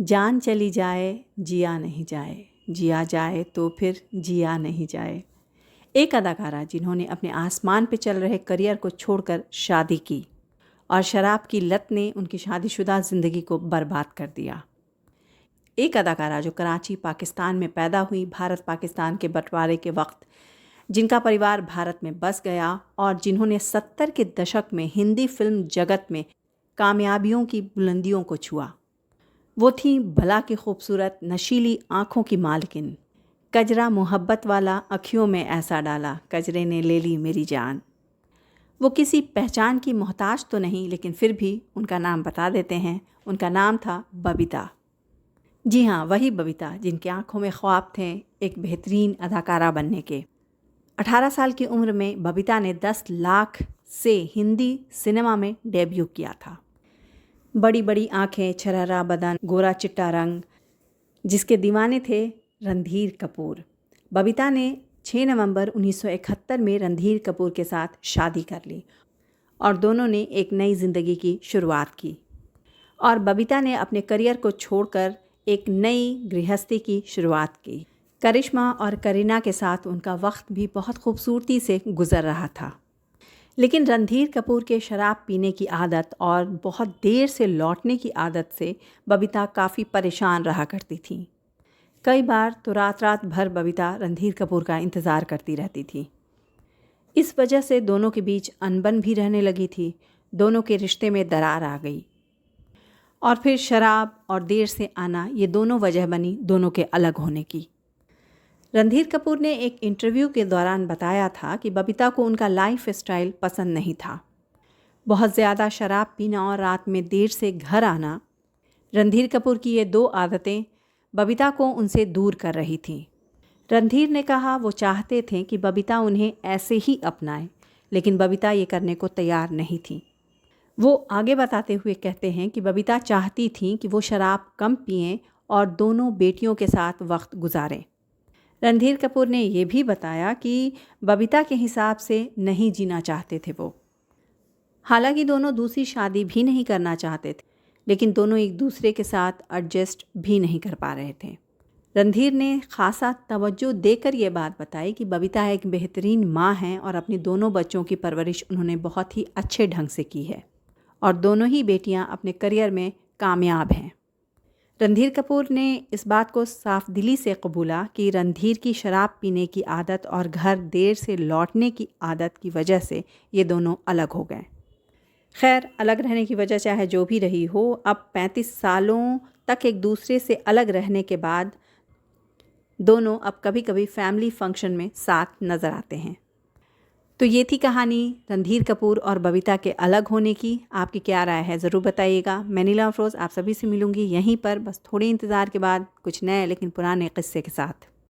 जान चली जाए जिया नहीं जाए, जिया जाए तो फिर जिया नहीं जाए। एक अदाकारा जिन्होंने अपने आसमान पे चल रहे करियर को छोड़कर शादी की और शराब की लत ने उनकी शादीशुदा ज़िंदगी को बर्बाद कर दिया। एक अदाकारा जो कराची पाकिस्तान में पैदा हुई भारत पाकिस्तान के बंटवारे के वक्त, जिनका परिवार भारत में बस गया और जिन्होंने 70 के दशक में हिंदी फिल्म जगत में कामयाबियों की बुलंदियों को छुआ। वो थी भला की खूबसूरत नशीली आँखों की मालकिन। कजरा मोहब्बत वाला अखियों में ऐसा डाला, कजरे ने ले ली मेरी जान। वो किसी पहचान की मोहताज तो नहीं, लेकिन फिर भी उनका नाम बता देते हैं। उनका नाम था बबीता। जी हाँ, वही बबीता जिनकी आंखों में ख्वाब थे एक बेहतरीन अदाकारा बनने के। 18 साल की उम्र में बबीता ने 10 लाख से हिंदी सिनेमा में डेब्यू किया था। बड़ी बड़ी आंखें, छरहरा बदन, गोरा चिट्टा रंग, जिसके दीवाने थे रणधीर कपूर। बबीता ने 6 नवंबर 1971 में रणधीर कपूर के साथ शादी कर ली और दोनों ने एक नई ज़िंदगी की शुरुआत की। और बबीता ने अपने करियर को छोड़कर एक नई गृहस्थी की शुरुआत की। करिश्मा और करीना के साथ उनका वक्त भी बहुत खूबसूरती से गुजर रहा था। लेकिन रणधीर कपूर के शराब पीने की आदत और बहुत देर से लौटने की आदत से बबीता काफ़ी परेशान रहा करती थी। कई बार तो रात रात भर बबीता रणधीर कपूर का इंतज़ार करती रहती थी। इस वजह से दोनों के बीच अनबन भी रहने लगी थी। दोनों के रिश्ते में दरार आ गई और फिर शराब और देर से आना, ये दोनों वजह बनी दोनों के अलग होने की। रणधीर कपूर ने एक इंटरव्यू के दौरान बताया था कि बबीता को उनका लाइफ स्टाइल पसंद नहीं था। बहुत ज़्यादा शराब पीना और रात में देर से घर आना, रणधीर कपूर की ये दो आदतें बबीता को उनसे दूर कर रही थीं। रणधीर ने कहा वो चाहते थे कि बबीता उन्हें ऐसे ही अपनाए, लेकिन बबीता ये करने को तैयार नहीं थी। वो आगे बताते हुए कहते हैं कि बबीता चाहती थी कि वो शराब कम पिएं और दोनों बेटियों के साथ वक्त गुजारें। रणधीर कपूर ने ये भी बताया कि बबीता के हिसाब से नहीं जीना चाहते थे वो। हालांकि दोनों दूसरी शादी भी नहीं करना चाहते थे, लेकिन दोनों एक दूसरे के साथ एडजस्ट भी नहीं कर पा रहे थे। रणधीर ने खासा तवज्जो देकर ये बात बताई कि बबीता एक बेहतरीन माँ हैं और अपनी दोनों बच्चों की परवरिश उन्होंने बहुत ही अच्छे ढंग से की है और दोनों ही बेटियां अपने करियर में कामयाब हैं। रणधीर कपूर ने इस बात को साफ दिली से कबूला कि रणधीर की शराब पीने की आदत और घर देर से लौटने की आदत की वजह से ये दोनों अलग हो गए। खैर, अलग रहने की वजह चाहे जो भी रही हो, अब 35 सालों तक एक दूसरे से अलग रहने के बाद दोनों अब कभी कभी फैमिली फंक्शन में साथ नज़र आते हैं। तो ये थी कहानी रणधीर कपूर और बबीता के अलग होने की। आपकी क्या राय है ज़रूर बताइएगा। मैं नीला अफरोज़ आप सभी से मिलूंगी यहीं पर, बस थोड़े इंतज़ार के बाद कुछ नए लेकिन पुराने किस्से के साथ।